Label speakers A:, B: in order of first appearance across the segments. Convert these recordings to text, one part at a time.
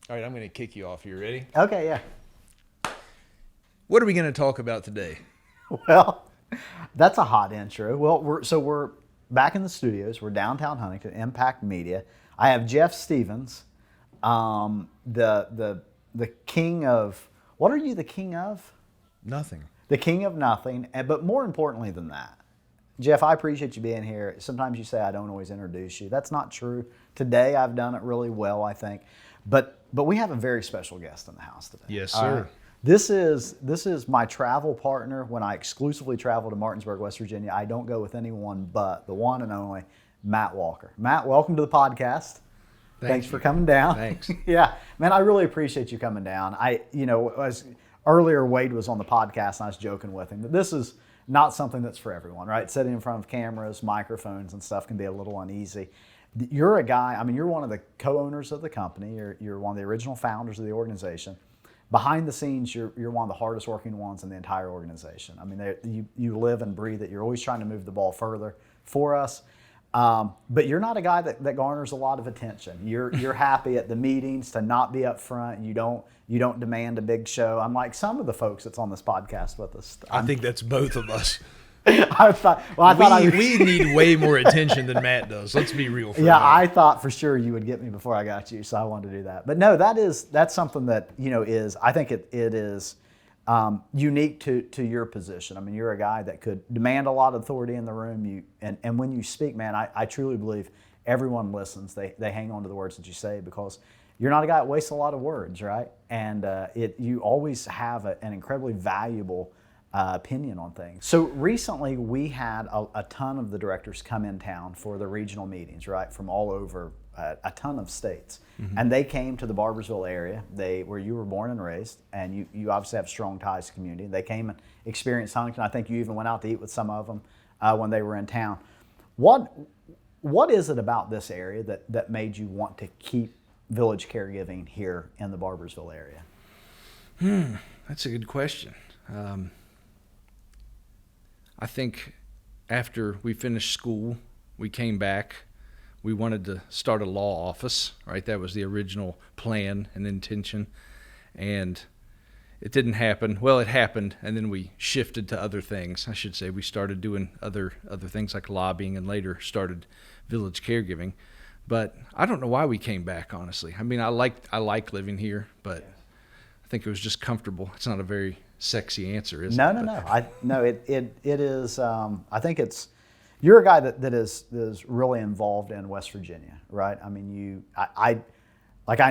A: All right, I'm going to kick you off. You ready?
B: Okay, yeah.
A: What are we going to talk about today?
B: Well, that's a hot intro. Well, we're back in the studios. We're downtown Huntington, Impact Media. I have Jeff Stevens, the king of, what are you the king of?
A: Nothing.
B: The king of nothing, but more importantly than that, Jeff, I appreciate you being here. Sometimes you say I don't always introduce you. That's not true. Today I've done it really well, I think. But we have a very special guest in the house today.
A: Yes, sir.
B: This is my travel partner. When I exclusively travel to Martinsburg, West Virginia, I don't go with anyone but the one and only Matt Walker. Matt, welcome to the podcast. Thanks for coming down.
A: Thanks.
B: Yeah, man, I really appreciate you coming down. As earlier Wade was on the podcast, and I was joking with him that this is not something that's for everyone, right? Sitting in front of cameras, microphones, and stuff can be a little uneasy. You're a guy, you're one of the co-owners of the company. You're one of the original founders of the organization. Behind the scenes, you're one of the hardest working ones in the entire organization. You live and breathe it. You're always trying to move the ball further for us. But you're not a guy that garners a lot of attention. You're happy at the meetings to not be up front. You don't demand a big show. Unlike some of the folks that's on this podcast with us.
A: I think that's both of us.
B: We
A: we need way more attention than Matt does. Let's be real.
B: I thought for sure you would get me before I got you, so I wanted to do that. But no, that's something that is. I think it is unique to your position. You're a guy that could demand a lot of authority in the room. And when you speak, man, I truly believe everyone listens. They hang on to the words that you say because you're not a guy that wastes a lot of words, right? And you always have an incredibly valuable opinion on things. So recently we had a ton of the directors come in town for the regional meetings, right, from all over a ton of states. Mm-hmm. And they came to the Barbersville area, where you were born and raised, and you obviously have strong ties to the community. They came and experienced Huntington. I think you even went out to eat with some of them when they were in town. What is it about this area that made you want to keep village caregiving here in the Barbersville area?
A: That's a good question. I think after we finished school, we came back. We wanted to start a law office, right? That was the original plan and intention. And it didn't happen. Well, it happened, and then we shifted to other things. I should say we started doing other things like lobbying and later started village caregiving. But I don't know why we came back, honestly. I like living here, but I think it was just comfortable. It's not a very sexy answer, is it?
B: No. It is. I think you're a guy that is really involved in West Virginia, right? I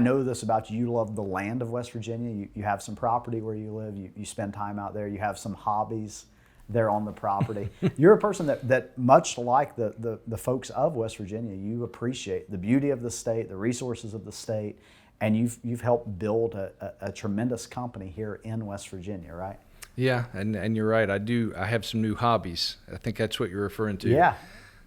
B: know this about you. You love the land of West Virginia. You have some property where you live. You spend time out there. You have some hobbies there on the property. You're a person that much like the folks of West Virginia, you appreciate the beauty of the state, the resources of the state. And you've helped build a tremendous company here in West Virginia, right?
A: Yeah, and you're right. I have some new hobbies. I think that's what you're referring to.
B: Yeah.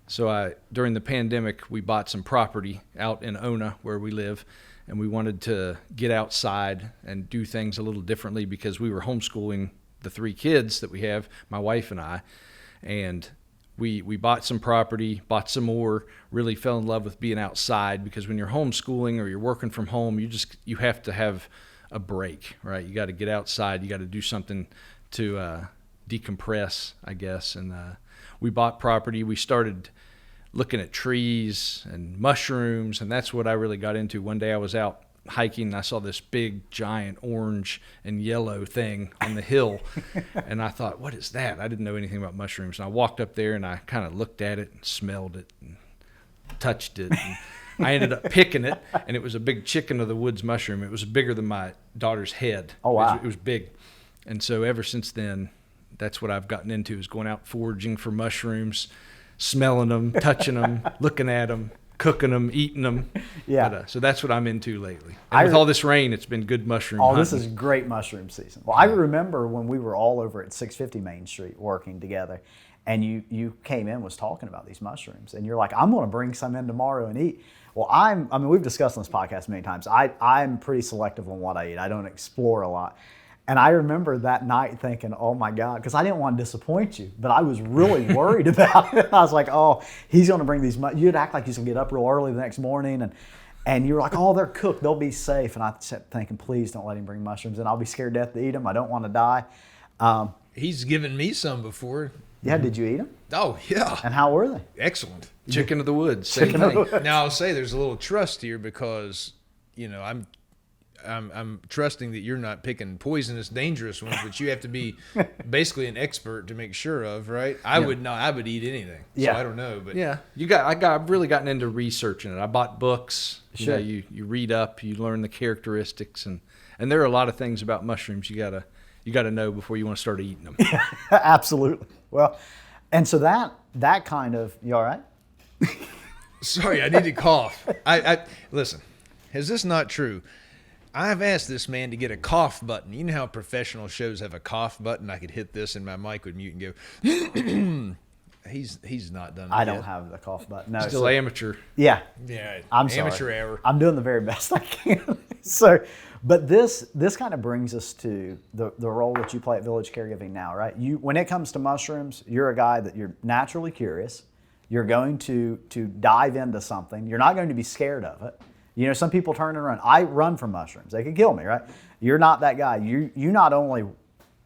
A: So during the pandemic, we bought some property out in Ona where we live, and we wanted to get outside and do things a little differently because we were homeschooling the 3 kids that we have, my wife and I, and we bought some property, bought some more, really fell in love with being outside because when you're homeschooling or you're working from home, you have to have a break, right? You got to get outside. You got to do something to decompress, I guess. And we bought property. We started looking at trees and mushrooms, and that's what I really got into. One day I was out hiking and I saw this big giant orange and yellow thing on the hill and I thought, what is that? I didn't know anything about mushrooms, and I walked up there and I kind of looked at it and smelled it and touched it, and I ended up picking it, and it was a big chicken of the woods mushroom. It was bigger than my daughter's head.
B: Oh wow.
A: It was big. And so ever since then, that's what I've gotten into, is going out foraging for mushrooms, smelling them, touching them, looking at them, cooking them, eating them.
B: Yeah.
A: But, so that's what I'm into lately. And with all this rain, it's been good mushroom hunting.
B: This is great mushroom season. Well, I remember when we were all over at 650 Main Street working together, and you came in, was talking about these mushrooms, and you're like, I'm going to bring some in tomorrow and eat. Well, we've discussed on this podcast many times. I'm pretty selective on what I eat. I don't explore a lot. And I remember that night thinking, oh my God, because I didn't want to disappoint you, but I was really worried about it. I was like, oh, he's going to bring these. You'd act like he's going to get up real early the next morning. And you were like, oh, they're cooked, they'll be safe. And I kept thinking, please don't let him bring mushrooms, and I'll be scared to death to eat them. I don't want to die.
C: He's given me some before.
B: Yeah, did you eat them?
C: Oh, yeah.
B: And how were they?
C: Excellent.
A: Chicken of the woods. Same
B: Chicken of the
A: thing.
B: woods.
C: Now I'll say there's a little trust here because, I'm trusting that you're not picking poisonous, dangerous ones, but you have to be basically an expert to make sure of, right? I would eat anything.
B: Yeah.
C: So I don't know, but
A: Yeah, I've really gotten into researching it. I bought books.
B: Sure.
A: You read up, you learn the characteristics, and there are a lot of things about mushrooms you gotta know before you want to start eating them.
B: Absolutely. Well, and so that kind of, you all right?
C: sorry, I need to cough. I listen. Is this not true? I've asked this man to get a cough button. You know how professional shows have a cough button? I could hit this and my mic would mute and go. He's not done it
B: I
C: yet.
B: don't have the cough button. No,
A: Still amateur.
B: yeah.
C: Yeah,
B: I'm
C: amateur
B: sorry.
C: hour.
B: I'm doing the very best I can. But this kind of brings us to the role that you play at Village Caregiving now, right? When it comes to mushrooms, you're a guy that you're naturally curious. You're going to dive into something. You're not going to be scared of it. You know, some people turn and run. I run from mushrooms. They could kill me, right? You're not that guy. You not only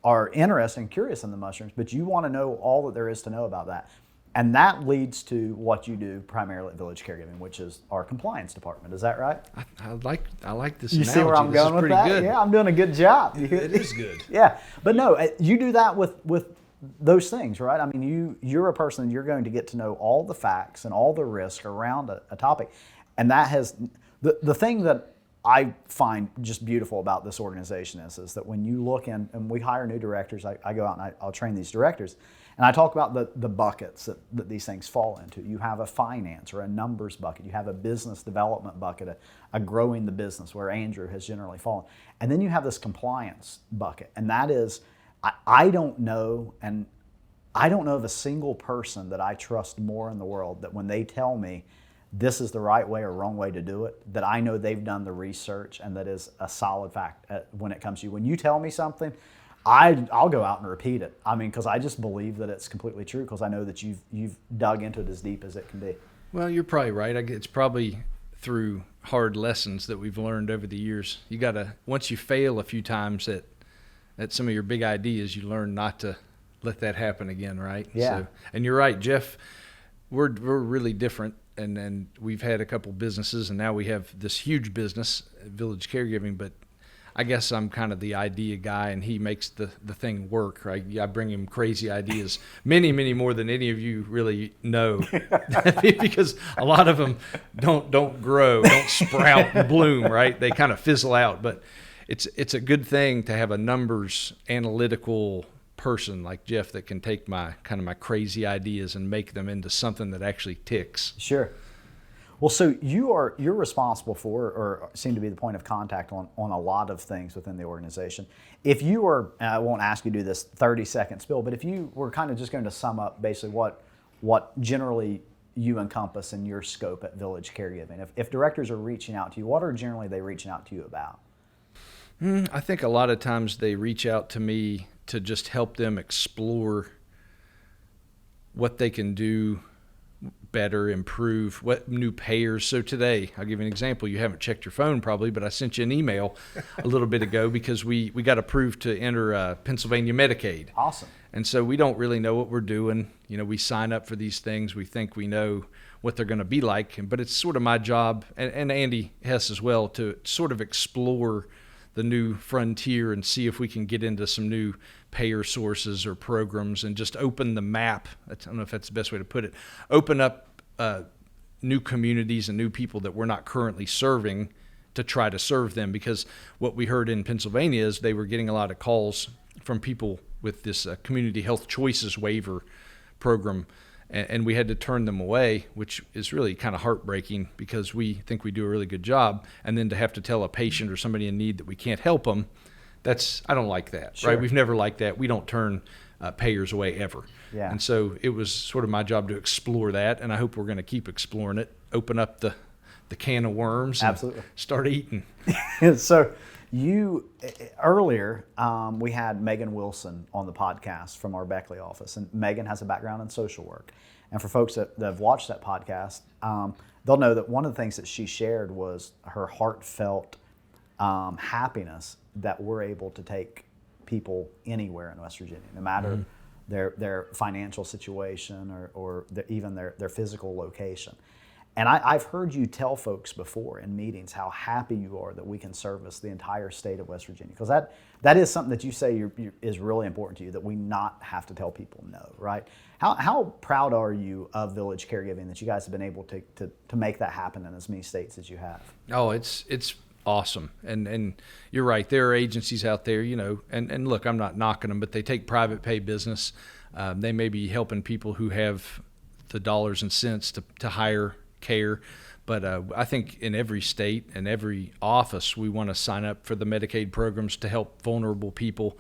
B: are interested and curious in the mushrooms, but you want to know all that there is to know about that. And that leads to what you do primarily at Village Caregiving, which is our compliance department. Is that right?
A: I like this.
B: You
A: analogy.
B: see where I'm
A: This is
B: going with
A: pretty
B: that?
A: good.
B: Yeah, I'm doing a good job.
C: It is good.
B: Yeah, but no, you do that with those things, right? I mean, you're a person, you're going to get to know all the facts and all the risk around a topic. And that has, the thing that I find just beautiful about this organization is that when you look in, and we hire new directors, I go out and I'll train these directors, and I talk about the buckets that these things fall into. You have a finance or a numbers bucket. You have a business development bucket, a growing the business, where Andrew has generally fallen. And then you have this compliance bucket, and that is, I don't know of a single person that I trust more in the world that when they tell me this is the right way or wrong way to do it, that I know they've done the research and that is a solid fact when it comes to you. When you tell me something, I'll go out and repeat it. I mean, because I just believe that it's completely true, because I know that you've dug into it as deep as it can be.
A: Well, you're probably right. It's probably through hard lessons that we've learned over the years. You gotta, once you fail a few times at some of your big ideas, you learn not to let that happen again, right?
B: Yeah.
A: So, and you're right, Jeff. We're really different, and we've had a couple businesses, and now we have this huge business, Village Caregiving. But I guess I'm kind of the idea guy, and he makes the thing work, right? I bring him crazy ideas, many more than any of you really know, because a lot of them don't grow, don't sprout and bloom, right? They kind of fizzle out. But it's a good thing to have a numbers analytical person like Jeff that can take my crazy ideas and make them into something that actually ticks.
B: Sure. Well, so you're responsible for, or seem to be the point of contact on a lot of things within the organization. If you were, and I won't ask you to do this 30-second spill, but if you were kind of just going to sum up basically what generally you encompass in your scope at Village Caregiving, if directors are reaching out to you, what are generally they reaching out to you about?
A: I think a lot of times they reach out to me to just help them explore what they can do better, improve, what new payers. So today, I'll give you an example. You haven't checked your phone probably, but I sent you an email a little bit ago because we got approved to enter Pennsylvania Medicaid.
B: Awesome.
A: And so we don't really know what we're doing. You know, we sign up for these things. We think we know what they're going to be like, but it's sort of my job, and Andy Hess as well, to sort of explore the new frontier and see if we can get into some new payer sources or programs and just open the map. I don't know if that's the best way to put it. Open up new communities and new people that we're not currently serving to try to serve them, because what we heard in Pennsylvania is they were getting a lot of calls from people with this community health choices waiver program, and we had to turn them away, which is really kind of heartbreaking because we think we do a really good job, and then to have to tell a patient or somebody in need that we can't help them, I don't like that.
B: Sure.
A: Right? We've never liked that. We don't turn payers away ever.
B: Yeah.
A: And so it was sort of my job to explore that, and I hope we're going to keep exploring it, open up the can of worms and
B: Absolutely.
A: start eating.
B: So you, earlier, we had Megan Wilson on the podcast from our Beckley office, and Megan has a background in social work. and for folks that have watched that podcast, they'll know that one of the things that she shared was her heartfelt happiness that we're able to take people anywhere in West Virginia, no matter their financial situation or even their physical location. And I've heard you tell folks before in meetings how happy you are that we can service the entire state of West Virginia, because that is something that you say is really important to you, that we not have to tell people no, right? How proud are you of Village Caregiving, that you guys have been able to make that happen in as many states as you have?
A: Oh, it's awesome. And you're right. There are agencies out there, and look, I'm not knocking them, but they take private pay business. They may be helping people who have the dollars and cents to hire care. But I think in every state and every office, we want to sign up for the Medicaid programs to help vulnerable people.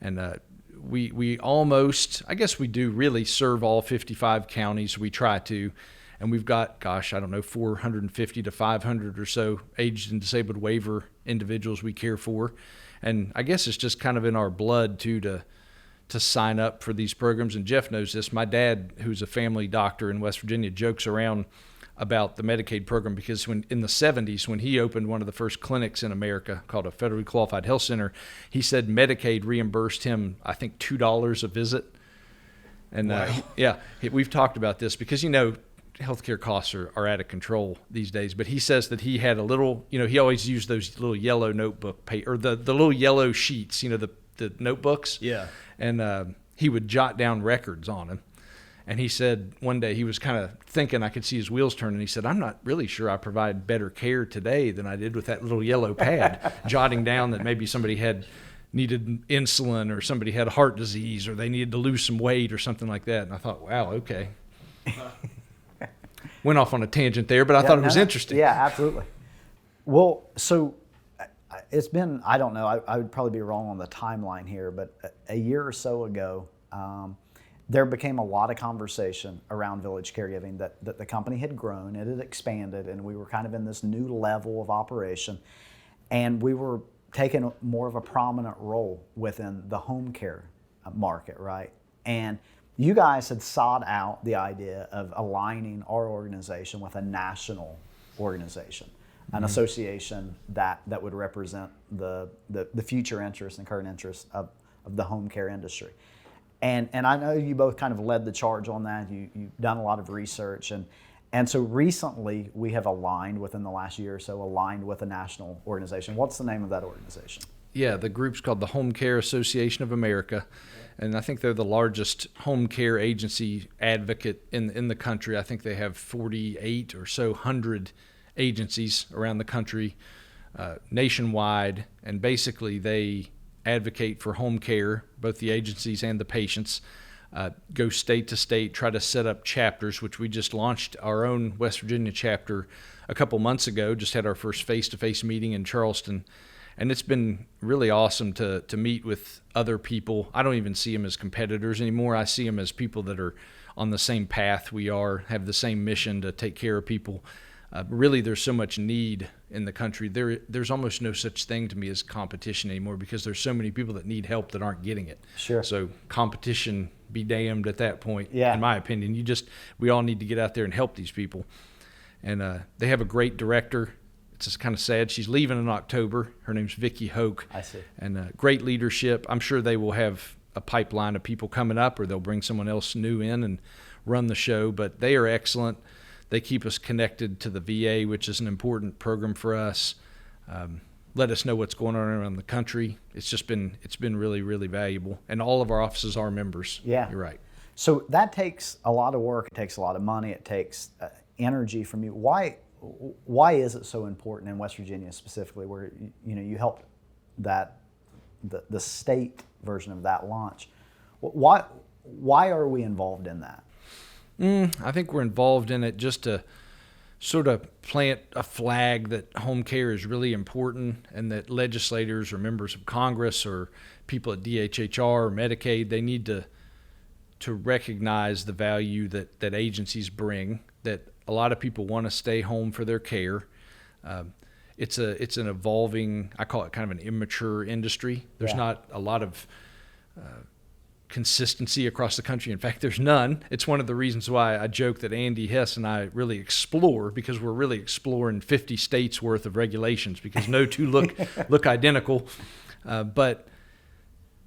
A: And we almost, I guess we do really serve all 55 counties. We try to. And we've got, 450 to 500 or so aged and disabled waiver individuals we care for. And I guess it's just kind of in our blood, too, to sign up for these programs. And Jeff knows this. My dad, who's a family doctor in West Virginia, jokes around about the Medicaid program, because when in the 70s, when he opened one of the first clinics in America called a federally qualified health center, he said Medicaid reimbursed him, I think, $2 a visit. And
C: wow.
A: We've talked about this because, healthcare costs are out of control these days. But he says that he had a little, he always used those little yellow notebook or the little yellow sheets, the notebooks.
C: Yeah.
A: And he would jot down records on them. And he said one day he was kind of thinking, I could see his wheels turning. He said, I'm not really sure I provide better care today than I did with that little yellow pad, jotting down that maybe somebody needed insulin, or somebody had heart disease, or they needed to lose some weight or something like that. And I thought, wow, okay. Went off on a tangent there, but I thought it was interesting.
B: Yeah, absolutely. Well, so it's been, I don't know, I would probably be wrong on the timeline here, but a year or so ago, there became a lot of conversation around Village Caregiving, that the company had grown, it had expanded, and we were kind of in this new level of operation. And we were taking more of a prominent role within the home care market, right? And you guys had sought out the idea of aligning our organization with a national organization, an association that would represent the future interests and current interests of the home care industry. And I know you both kind of led the charge on that. You've done a lot of research. And so recently we have aligned, within the last year or so, with a national organization. What's the name of that organization?
A: Yeah, the group's called the Homecare Association of America. And I think they're the largest home care agency advocate in the country. I think they have 48 or so hundred agencies around the country, nationwide. And basically they advocate for home care, both the agencies and the patients, go state to state, try to set up chapters, which we just launched our own West Virginia chapter a couple months ago, just had our first face-to-face meeting in Charleston. And it's been really awesome to meet with other people. I don't even see them as competitors anymore. I see them as people that are on the same path we are, have the same mission to take care of people. Really, there's so much need in the country. There's almost no such thing to me as competition anymore, because there's so many people that need help that aren't getting it.
B: Sure.
A: So competition be damned at that point,
B: yeah.
A: In my opinion. We all need to get out there and help these people. And they have a great director. It's just kind of sad. She's leaving in October. Her name's Vicki Hoke.
B: I see.
A: And great leadership. I'm sure they will have a pipeline of people coming up, or they'll bring someone else new in and run the show. But they are excellent. They keep us connected to the VA, which is an important program for us. Let us know what's going on around the country. It's been really, really valuable. And all of our offices are members.
B: Yeah.
A: You're right.
B: So that takes a lot of work. It takes a lot of money. It takes energy from you. Why is it so important in West Virginia specifically, where you helped the state version of that launch? Why are we involved in that?
A: I think we're involved in it just to sort of plant a flag that home care is really important, and that legislators or members of Congress or people at DHHR or Medicaid, they need to recognize the value that agencies bring, that a lot of people want to stay home for their care. It's an evolving, I call it kind of an immature industry. There's not a lot of consistency across the country. In fact, there's none. It's one of the reasons why I joke that Andy Hess and I really explore, because we're really exploring 50 states worth of regulations, because no two look identical. But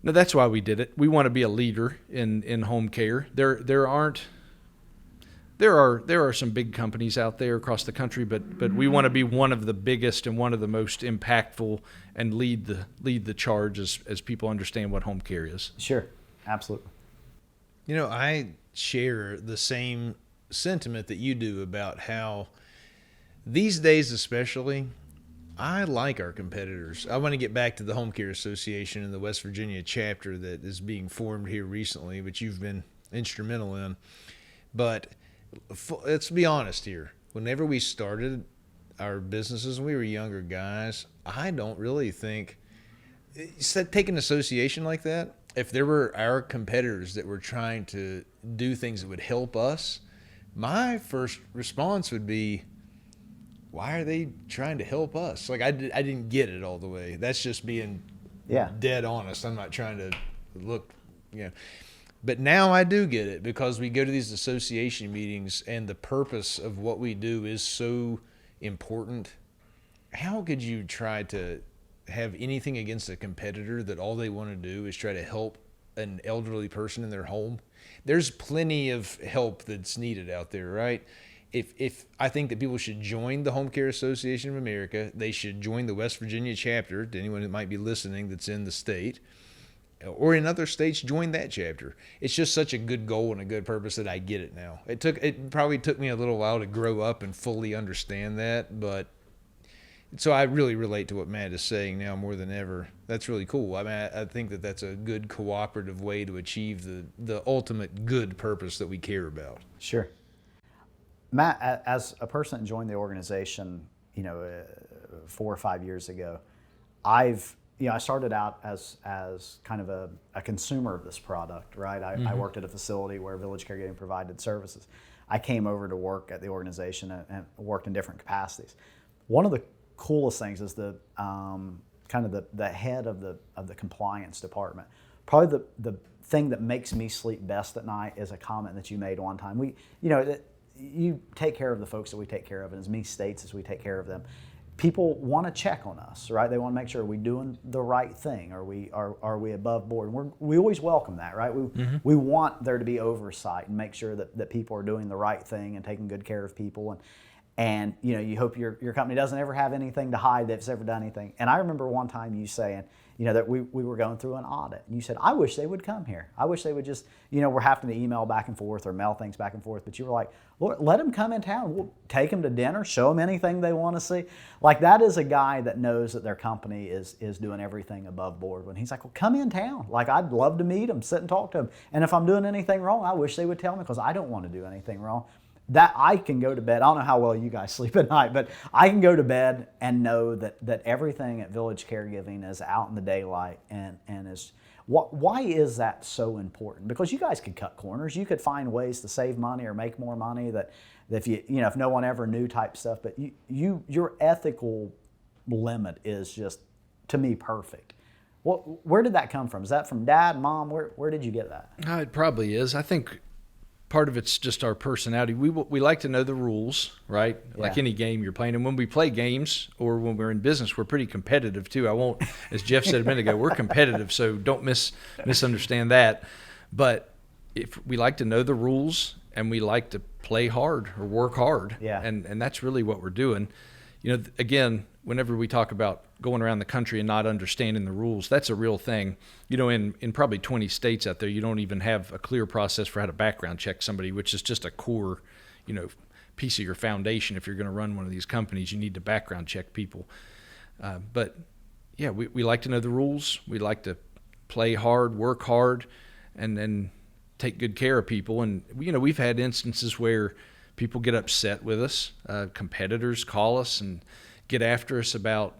A: no, that's why we did it. We want to be a leader in home care. There are some big companies out there across the country, but we want to be one of the biggest and one of the most impactful, and lead the charge as people understand what home care is.
B: Sure. Absolutely.
C: You know, I share the same sentiment that you do about how these days, especially, I like our competitors. I want to get back to the Home Care Association and the West Virginia chapter that is being formed here recently, which you've been instrumental in. But let's be honest here. Whenever we started our businesses when we were younger guys, I don't really think take an association like that. If there were our competitors that were trying to do things that would help us, my first response would be, why are they trying to help us? Like, I didn't get it all the way. That's just being dead honest. I'm not trying to look, But now I do get it, because we go to these association meetings and the purpose of what we do is so important. How could you try to have anything against a competitor that all they want to do is try to help an elderly person in their home? There's plenty of help that's needed out there, right? If I think that people should join the Home Care Association of America, they should join the West Virginia chapter. To anyone that might be listening that's in the state or in other states, join that chapter. It's just such a good goal and a good purpose that I get it now. It probably took me a little while to grow up and fully understand that, but so I really relate to what Matt is saying now more than ever. That's really cool. I mean, I think that that's a good cooperative way to achieve the ultimate good purpose that we care about.
B: Sure. Matt, as a person that joined the organization, 4 or 5 years ago, I started out as kind of a consumer of this product, right? I worked at a facility where Village Caregiving provided services. I came over to work at the organization and worked in different capacities. One of the coolest things is the kind of the head of the compliance department. Probably the thing that makes me sleep best at night is a comment that you made one time. You take care of the folks that we take care of, and as many states as we take care of them. People want to check on us, right? They want to make sure, are we doing the right thing? Are we above board? And we always welcome that, right? We want there to be oversight and make sure that people are doing the right thing and taking good care of people. And you hope your company doesn't ever have anything to hide that it's ever done anything. And I remember one time you saying, that we were going through an audit. And you said, I wish they would come here. I wish they would just, we're having to email back and forth or mail things back and forth. But you were like, Lord, let them come in town. We'll take them to dinner, show them anything they want to see. Like, that is a guy that knows that their company is doing everything above board. When he's like, well, come in town. Like, I'd love to meet them, sit and talk to them. And if I'm doing anything wrong, I wish they would tell me, because I don't want to do anything wrong. That I can go to bed. I don't know how well you guys sleep at night, but I can go to bed and know that everything at Village Caregiving is out in the daylight and is. Why is that so important? Because you guys could cut corners. You could find ways to save money or make more money that if if no one ever knew type stuff. But your ethical limit is just, to me, perfect. Where did that come from? Is that from Dad, Mom? Where did you get that?
A: It probably is. I think part of it's just our personality. We like to know the rules, right? Yeah. Like any game you're playing. And when we play games or when we're in business, we're pretty competitive too. I won't, as Jeff said a minute ago, we're competitive, so don't misunderstand that. But if we like to know the rules and we like to play hard or work hard, and that's really what we're doing. Again, whenever we talk about going around the country and not understanding the rules, that's a real thing. In probably 20 states out there, you don't even have a clear process for how to background check somebody, which is just a core, piece of your foundation. If you're going to run one of these companies, you need to background check people. But we like to know the rules. We like to play hard, work hard, and then take good care of people. And, we've had instances where people get upset with us. Competitors call us and get after us about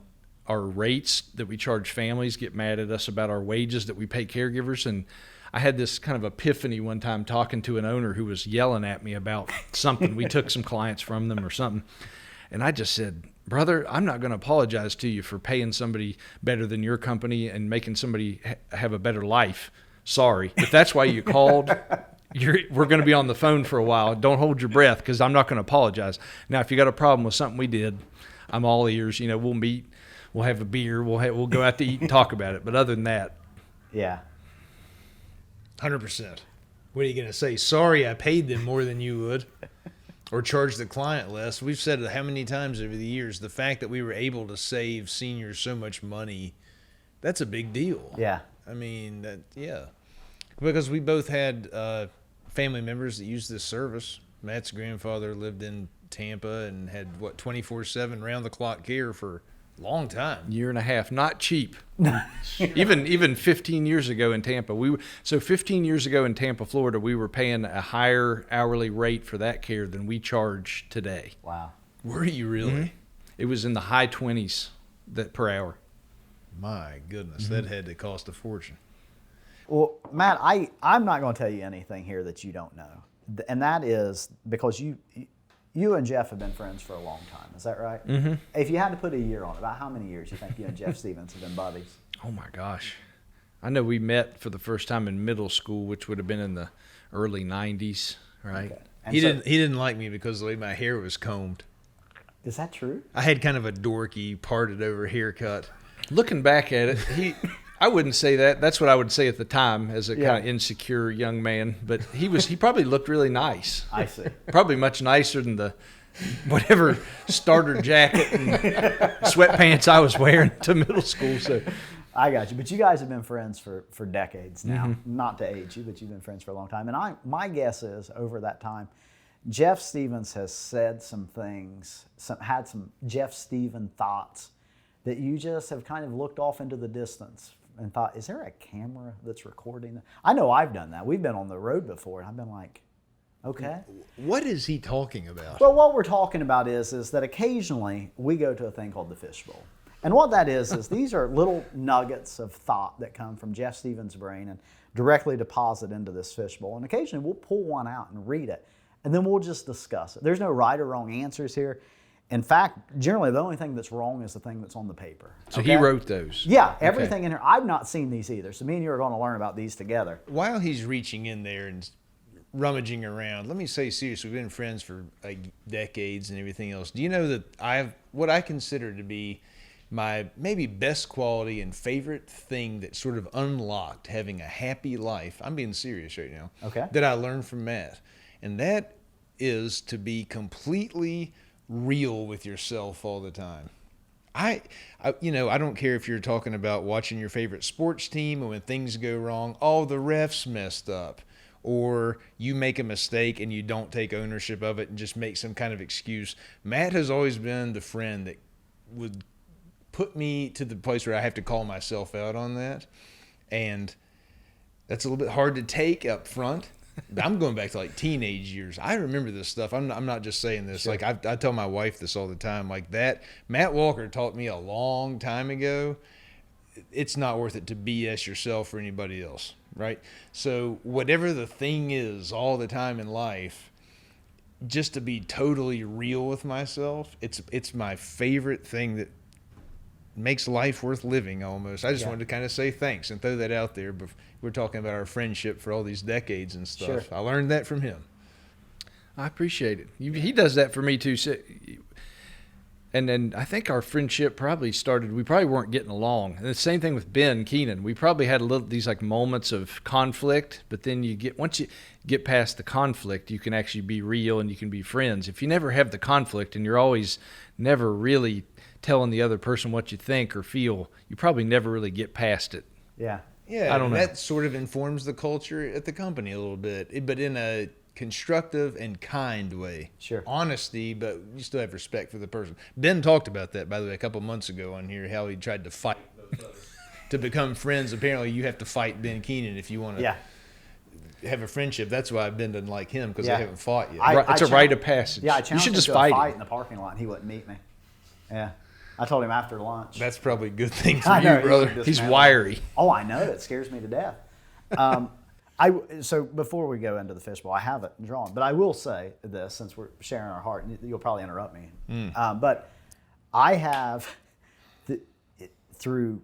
A: our rates that we charge families, get mad at us about our wages that we pay caregivers. And I had this kind of epiphany one time talking to an owner who was yelling at me about something. We took some clients from them or something. And I just said, brother, I'm not going to apologize to you for paying somebody better than your company and making somebody have a better life. sorry. If that's why you called, we're going to be on the phone for a while. Don't hold your breath because I'm not going to apologize. Now, if you got a problem with something we did, I'm all ears. You know, we'll meet, we'll have a beer, we'll go out to eat and talk about it. But other than that,
B: Yeah.
C: 100%. What are you going to say? Sorry, I paid them more than you would. Or charge the client less. We've said it how many times over the years, the fact that we were able to save seniors so much money, that's a big deal.
B: Yeah.
C: I mean, yeah. Because we both had family members that used this service. Matt's grandfather lived in Tampa and had, 24/7 round-the-clock care for a long time.
A: year and a half, not cheap. even 15 years ago in Tampa, 15 years ago in Tampa, Florida, we were paying a higher hourly rate for that care than we charge today.
B: Wow.
C: Were you really?
A: Mm-hmm. It was in the high 20s per hour.
C: My goodness, that had to cost a fortune.
B: Well, Matt, I'm not going to tell you anything here that you don't know. And that is because you and Jeff have been friends for a long time. Is that right? Mm-hmm. If you had to put a year on it, about how many years you think you and Jeff Stevens have been buddies?
A: Oh, my gosh. I know we met for the first time in middle school, which would have been in the early 90s, right?
B: Okay. And
C: He
B: so-
C: didn't like me because of the way my hair was combed.
B: Is that true?
C: I had kind of a dorky, parted over haircut.
A: Looking back at it, I wouldn't say that. That's what I would say at the time as a
B: Yeah.
A: kind of insecure young man. But he probably looked really nice.
B: I see.
A: Probably much nicer than the whatever starter jacket and sweatpants I was wearing to middle school. So
B: I got you. But you guys have been friends for decades now. Not to age you, but you've been friends for a long time. And my guess is over that time, Jeff Stevens has said some things, had some Jeff Steven thoughts that you just have kind of looked off into the distance and thought, is there a camera that's recording that? I know I've done that. We've been on the road before, and I've been like, okay.
C: What is he talking about?
B: Well, what we're talking about is that occasionally we go to a thing called the fishbowl. And what that is these are little nuggets of thought that come from Jeff Stevens' brain and directly deposit into this fishbowl. And occasionally we'll pull one out and read it, and then we'll just discuss it. There's no right or wrong answers here. In fact, generally the only thing that's wrong is the thing that's on the paper.
A: So he wrote those.
B: Yeah, everything in here. I've not seen these either. So me and you are going to learn about these together.
C: While he's reaching in there and rummaging around, let me say seriously, we've been friends for like decades and everything else. Do you know that what I consider to be my maybe best quality and favorite thing that sort of unlocked having a happy life? I'm being serious right now.
B: Okay.
C: That I learned from Matt. And that is to be completely real with yourself all the time. I don't care if you're talking about watching your favorite sports team and when things go wrong, the refs messed up, or you make a mistake and you don't take ownership of it and just make some kind of excuse. Matt has always been the friend that would put me to the place where I have to call myself out on that. And that's a little bit hard to take up front. I'm going back to like teenage years. I remember this stuff. I'm not just saying this.
B: Sure.
C: Like I tell my wife this all the time. Like that, Matt Walker taught me a long time ago. It's not worth it to BS yourself or anybody else, right? So whatever the thing is, all the time in life, just to be totally real with myself. It's my favorite thing that makes life worth living almost. I just wanted to kind of say thanks and throw that out there. But we're talking about our friendship for all these decades and stuff.
B: Sure.
C: I learned that from him.
A: I appreciate it. He does that for me too. So, and then I think our friendship probably started, we probably weren't getting along. And the same thing with Ben Keenan. We probably had these like moments of conflict, but then once you get past the conflict, you can actually be real and you can be friends. If you never have the conflict and you're always never really telling the other person what you think or feel, you probably never really get past it.
B: Yeah.
C: Yeah,
A: I don't know.
C: That sort of informs the culture at the company a little bit, but in a constructive and kind way.
B: Sure.
C: Honesty, but you still have respect for the person. Ben talked about that, by the way, a couple months ago on here, how he tried to fight both of us. To become friends. Apparently, you have to fight Ben Keenan if you want to have a friendship. That's why Ben doesn't like him, because they haven't fought yet.
A: It's a rite of passage.
B: Yeah, I
A: you
B: challenged
A: should
B: him
A: just
B: to
A: fight
B: a fight
A: him.
B: in the parking lot, and he wouldn't meet me. Yeah. I told him after lunch.
C: That's probably a good thing for
B: I know,
C: you, brother.
B: just
A: He's
B: mad.
A: wiry.
B: Oh, I know. It scares me to death. So before we go into the fishbowl, I have it drawn. But I will say this, since we're sharing our heart, and you'll probably interrupt me. But I have, through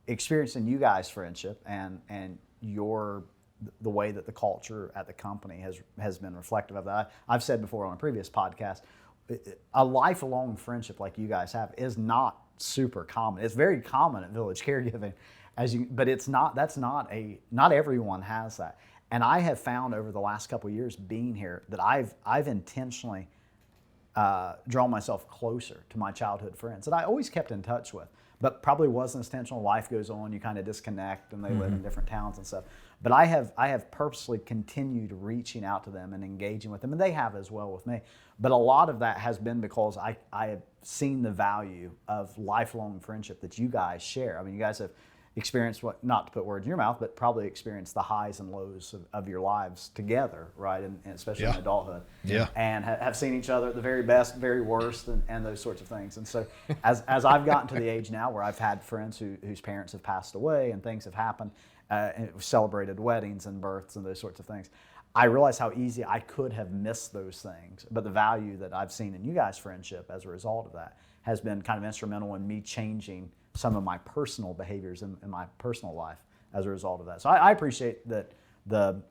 B: experiencing you guys' friendship and the way that the culture at the company has been reflective of that. I've said before on a previous podcast, a lifelong friendship like you guys have is not super common. It's very common at Village Caregiving, but it's not. Not everyone has that. And I have found over the last couple of years being here that I've intentionally drawn myself closer to my childhood friends that I always kept in touch with, but probably wasn't intentional. Life goes on, you kind of disconnect, and they live in different towns and stuff. But I have purposely continued reaching out to them and engaging with them, and they have as well with me. But a lot of that has been because I have seen the value of lifelong friendship that you guys share. I mean, you guys have experienced what, not to put words in your mouth, but probably experienced the highs and lows of your lives together, right? And especially in adulthood.
C: Yeah.
B: And have seen each other at the very best, very worst, and those sorts of things. And so as I've gotten to the age now where I've had friends whose parents have passed away and things have happened, and celebrated weddings and births and those sorts of things, I realize how easy I could have missed those things. But the value that I've seen in you guys' friendship as a result of that has been kind of instrumental in me changing some of my personal behaviors in my personal life as a result of that. So I appreciate that the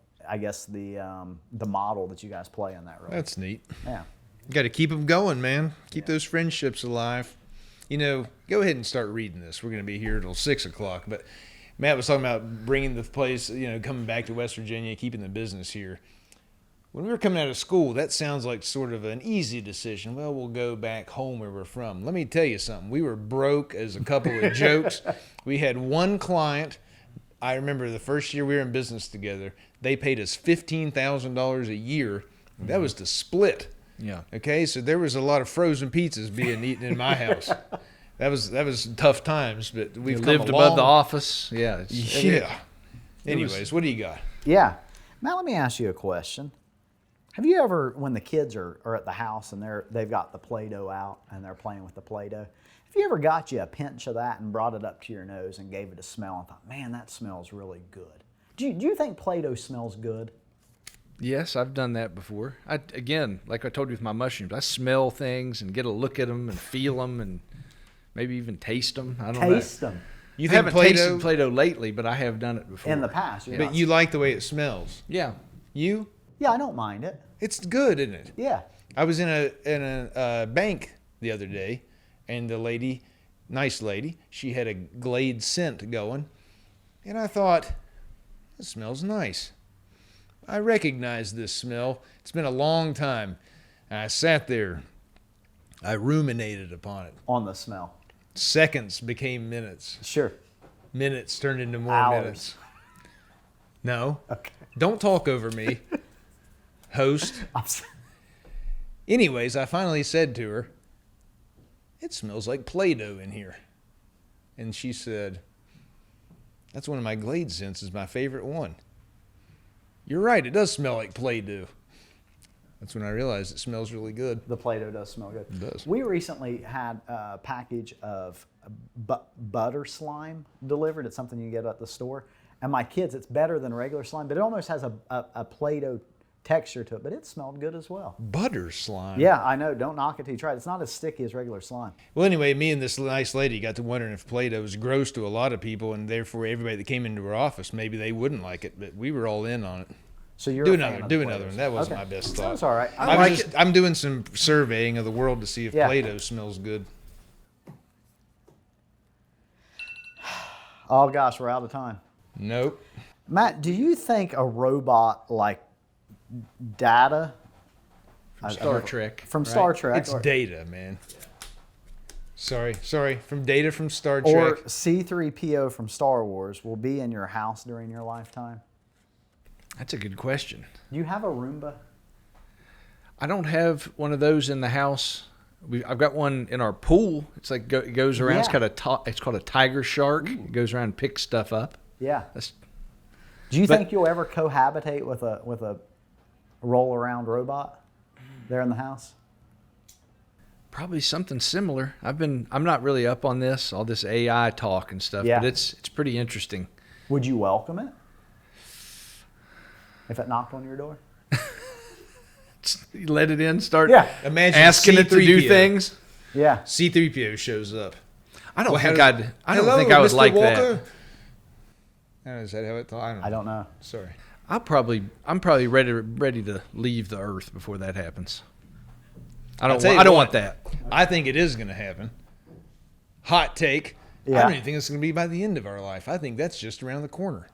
B: model that you guys play in that role.
C: That's neat.
B: Yeah.
C: You got to keep them going, man. Keep those friendships alive. You know, go ahead and start reading this. We're going to be here till 6 o'clock. But Matt was talking about bringing the place, coming back to West Virginia, keeping the business here. When we were coming out of school, that sounds like sort of an easy decision. Well, we'll go back home where we're from. Let me tell you something. We were broke as a couple of jokes. We had one client. I remember the first year we were in business together, they paid us $15,000 a year. That was to split.
A: Yeah.
C: Okay, so there was a lot of frozen pizzas being eaten in my house. That was tough times, but we've
A: lived above the office. Yeah.
C: Anyways, what do you got?
B: Yeah. Now let me ask you a question. Have you ever, when the kids are at the house and they've got the Play-Doh out and they're playing with the Play-Doh, have you ever got you a pinch of that and brought it up to your nose and gave it a smell and thought, man, that smells really good? Do you think Play-Doh smells good?
A: Yes, I've done that before. Again, like I told you with my mushrooms, I smell things and get a look at them and feel them and maybe even taste them. I don't know.
B: Taste them.
C: You
A: I
C: think
A: haven't tasted Play-Doh lately, but I have done it before.
B: In the past. Yeah.
C: But you like the way it smells.
A: Yeah.
C: You?
B: Yeah, I don't mind it.
C: It's good, isn't it?
B: Yeah.
C: I was in a bank the other day, and the lady, nice lady, she had a Glade scent going, and I thought, it smells nice. I recognize this smell. It's been a long time. And I sat there. I ruminated upon it.
B: On the smell.
C: Seconds became minutes.
B: Sure.
C: Minutes turned into more
B: Hours.
C: minutes. No.
B: Okay.
C: Don't talk over me, host. Anyways, I finally said to her, it smells like Play-Doh in here. And she said, that's one of my Glade scents, is my favorite one. You're right, it does smell like Play-Doh. That's when I realized it smells really good.
B: The Play-Doh does smell good.
C: It does.
B: We recently had a package of butter slime delivered. It's something you get at the store. And my kids, it's better than regular slime, but it almost has a Play-Doh texture to it, but it smelled good as well.
C: Butter slime.
B: Yeah, I know. Don't knock it till you try it. It's not as sticky as regular slime.
C: Well, anyway, me and this nice lady got to wondering if Play-Doh was gross to a lot of people, and therefore everybody that came into her office, maybe they wouldn't like it, but we were all in on it.
B: So you're
C: Do
B: a fan
C: another
B: of the
C: one.
B: Play-Dohs.
C: That wasn't
B: Okay.
C: my best thought.
B: That's all right. I like it.
C: I'm doing some surveying of the world to see if
B: Yeah.
C: Play-Doh smells good.
B: Oh gosh, we're out of time.
C: Nope.
B: Matt, do you think a robot like Data
A: Star Trek.
B: from
A: right?
B: Star Trek
C: It's Data, man. Sorry. From Data from Star Trek.
B: or C-3PO from Star Wars will be in your house during your lifetime?
A: That's a good question.
B: Do you have a Roomba?
A: I don't have one of those in the house. I've got one in our pool. It's like it goes around.
B: Yeah.
A: It's called a tiger shark. It goes around and picks stuff up.
B: Yeah.
A: That's,
B: Do you
A: But-
B: think you'll ever cohabitate with a roll around robot there in the house?
A: probably something similar. I'm not really up on this, all this AI talk and stuff,
B: Yeah.
A: but it's pretty interesting.
B: Would you welcome it if it knocked on your door?
A: You let it in, start
B: Yeah.
C: Imagine
A: asking it to do
C: C-3PO.
A: things.
B: Yeah.
C: C-3PO shows up.
A: I don't
C: Well,
A: think
C: how-
A: I don't
C: Hello,
A: think I would
C: Mr.
A: like
C: Walker?
A: that.
C: Is that how it?
B: I don't know.
C: Sorry.
A: I'm probably ready to leave the earth before that happens. I don't
C: tell you
A: want
C: what.
A: that.
C: I think it is going to happen. Hot take. I
B: Yeah.
C: don't even think it's going to be by the end of our life. I think that's just around the corner.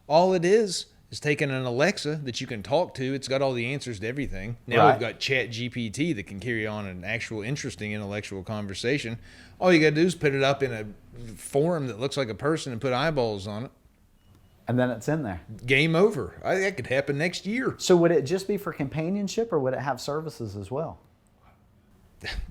C: All it is taking an Alexa that you can talk to. It's got all the answers to everything. Now
B: Right.
C: we've got Chat GPT that can carry on an actual interesting intellectual conversation. All you got to do is put it up in a form that looks like a person and put eyeballs on it.
B: And then it's in there.
C: Game over. That could happen next year.
B: So would it just be for companionship, or would it have services as well?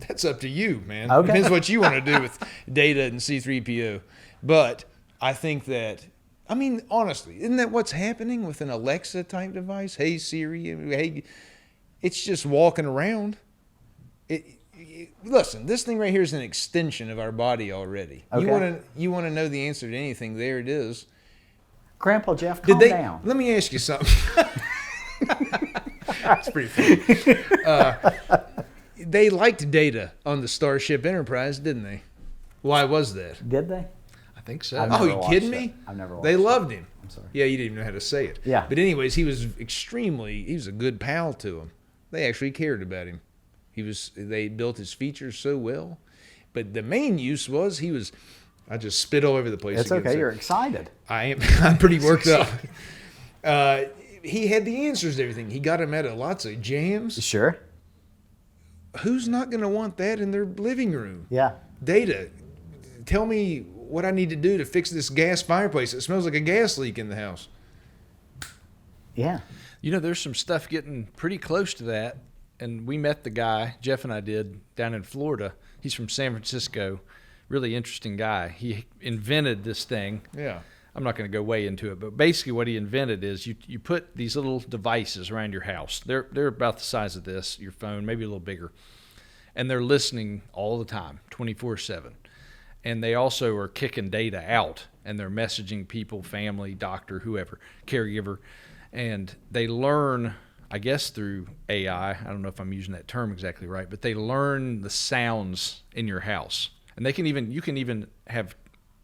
C: That's up to you, man.
B: Okay.
C: Depends what you want to do with data and C3PO. But I think that, I mean, honestly, isn't that what's happening with an Alexa type device? Hey Siri, hey, it's just walking around. Listen, this thing right here is an extension of our body already.
B: Okay.
C: You want to know the answer to anything? There it is.
B: Grandpa Jeff, calm down.
C: Let me ask you something. It's pretty funny. They liked data on the Starship Enterprise, didn't they? Why was that?
B: Did they?
A: I think so.
B: I've
C: Oh,
B: never
C: you
B: watched
C: kidding
B: it.
C: me?
B: I've never watched
C: They
B: it.
C: loved him.
B: I'm sorry.
C: Yeah, you didn't even know how to say it.
B: Yeah.
C: But anyways, he was a good pal to him. They actually cared about him. They built his features so well. But the main use was I just spit all over the place.
B: It's
C: again,
B: okay.
C: so
B: You're excited.
C: I'm pretty worked up. He had the answers to everything. He got him out of lots of jams.
B: Sure.
C: Who's not going to want that in their living room?
B: Yeah.
C: Data. Tell me what I need to do to fix this gas fireplace. It smells like a gas leak in the house.
B: Yeah.
A: You know, there's some stuff getting pretty close to that. And we met the guy, Jeff and I did, down in Florida. He's from San Francisco. Really interesting guy. He invented this thing.
C: Yeah.
A: I'm not going to go way into it, but basically what he invented is you put these little devices around your house. They're about the size of this, your phone, maybe a little bigger. And they're listening all the time, 24/7. And they also are kicking data out, and they're messaging people, family, doctor, whoever, caregiver. And they learn, I guess through AI, I don't know if I'm using that term exactly right, but they learn the sounds in your house. And you can even have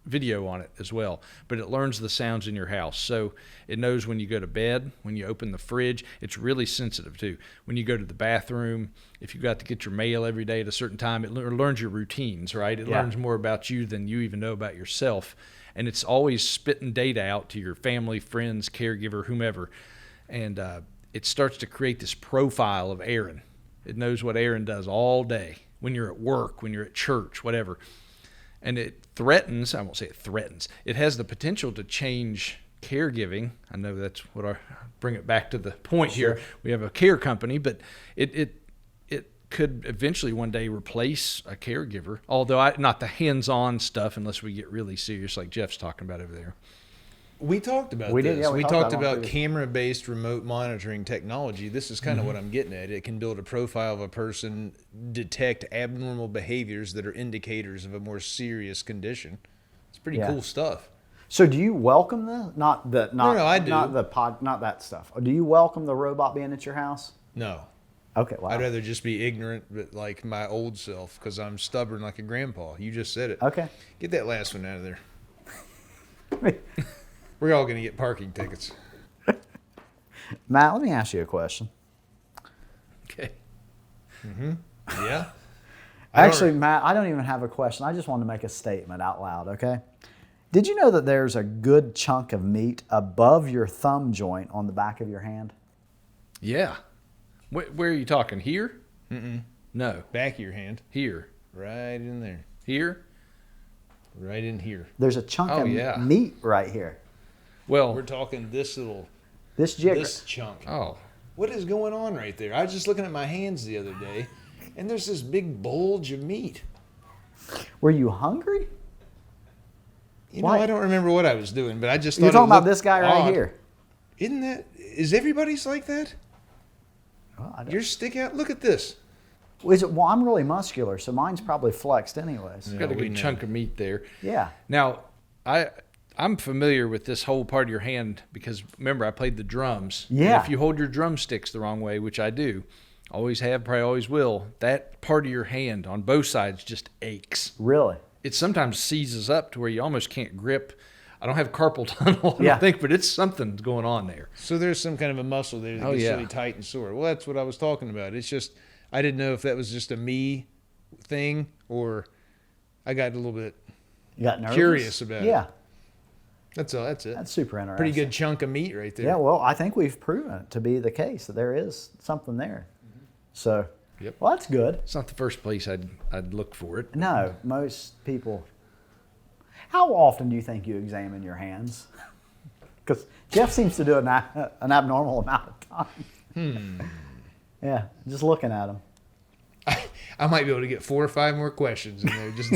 A: video on it as well, but it learns the sounds in your house. So it knows when you go to bed, when you open the fridge. It's really sensitive too. When you go to the bathroom, if you got to get your mail every day at a certain time, it learns your routines, right? It learns more about you than you even know about yourself. And it's always spitting data out to your family, friends, caregiver, whomever. And it starts to create this profile of Aaron. It knows what Aaron does all day, when you're at work, when you're at church, whatever. And it threatens, I won't say it threatens, it has the potential to change caregiving. I know that's what bring it back to the point here. We have a care company, but it could eventually one day replace a caregiver, although not the hands-on stuff unless we get really serious like Jeff's talking about over there.
C: We talked about
B: We
C: this.
B: did, yeah, we
C: we
B: talked
C: talked
B: about it on
C: about
B: previous-
C: camera-based remote monitoring technology. This is kind of what I'm getting at. It can build a profile of a person, detect abnormal behaviors that are indicators of a more serious condition. It's pretty cool stuff.
B: So do you welcome this? No,
C: I do.
B: Not that stuff. Do you welcome the robot being at your house?
C: No.
B: Okay, wow.
C: I'd rather just be ignorant, but like my old self, because I'm stubborn like a grandpa. You just said it.
B: Okay.
C: Get that last one out of there. We're all going to get parking tickets.
B: Matt, let me ask you a question.
A: Okay.
C: Yeah?
B: Actually, Matt, I don't even have a question. I just want to make a statement out loud, okay? Did you know that there's a good chunk of meat above your thumb joint on the back of your hand?
A: Yeah. Where are you talking? Here? No.
C: Back of your hand.
A: Here.
C: Right in there.
A: Here?
C: Right in here.
B: There's a chunk
A: Oh,
B: of
A: yeah.
B: meat right here.
A: Well,
C: We're talking this
B: This
C: chunk.
A: oh,
C: What is going on right there? I was just looking at my hands the other day, and there's this big bulge of meat.
B: Were you hungry?
C: You know,
B: Why?
C: I don't remember what I was doing, but I just thought
B: You're talking
C: it
B: about
C: looked
B: this guy right
C: odd.
B: here.
C: Is everybody's like that?
B: Well, I don't-
C: Your stick out? Look at this.
B: Well, I'm really muscular, so mine's probably flexed anyways.
C: Yeah.
A: got a
C: we
A: good
C: know.
A: chunk of meat there.
B: Yeah.
A: Now, I'm familiar with this whole part of your hand because remember I played the drums. And
B: Yeah.
A: if you hold your drumsticks the wrong way, which I do, always have, probably always will, that part of your hand on both sides just aches.
B: Really?
A: it sometimes seizes up to where you almost can't grip. I don't have carpal tunnel, I
B: Yeah.
A: don't think, but it's something going on there.
C: So there's some kind of a muscle there that
A: Oh,
C: gets
A: yeah.
C: really tight and sore. Well, that's what I was talking about. It's just, I didn't know if that was just a me thing or I got a little bit,
B: You got nervous?
C: Curious about it.
B: Yeah,
C: that's all, that's it.
B: that's super interesting.
C: Pretty good chunk of meat right there.
B: Yeah, well, I think we've proven it to be the case that there is something there. So,
C: Yep.
B: well, that's good.
A: It's not the first place I'd look for it.
B: No, most people. How often do you think you examine your hands? Because Jeff seems to do an abnormal amount of time. Yeah, just looking at him.
C: I might be able to get 4 or 5 more questions in there. Just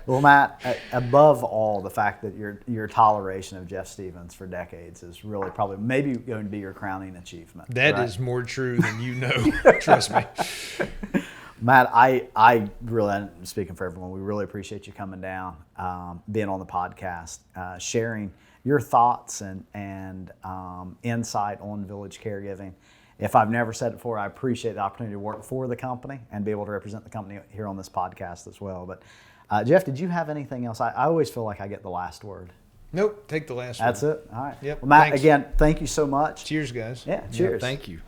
B: Well, Matt, above all, the fact that your toleration of Jeff Stevens for decades is really probably maybe going to be your crowning achievement.
C: that
B: right?
C: is more true than you know. Trust me.
B: Matt, I really, I'm speaking for everyone, we really appreciate you coming down, being on the podcast, sharing your thoughts and insight on village caregiving. If I've never said it before, I appreciate the opportunity to work for the company and be able to represent the company here on this podcast as well. But Jeff, did you have anything else? I always feel like I get the last word.
C: Nope. Take the last
B: That's
C: one.
B: it? All right.
C: Yep,
B: Well, Matt,
C: thanks.
B: again, thank you so much.
C: Cheers, guys.
B: Yeah, cheers.
A: Thank you.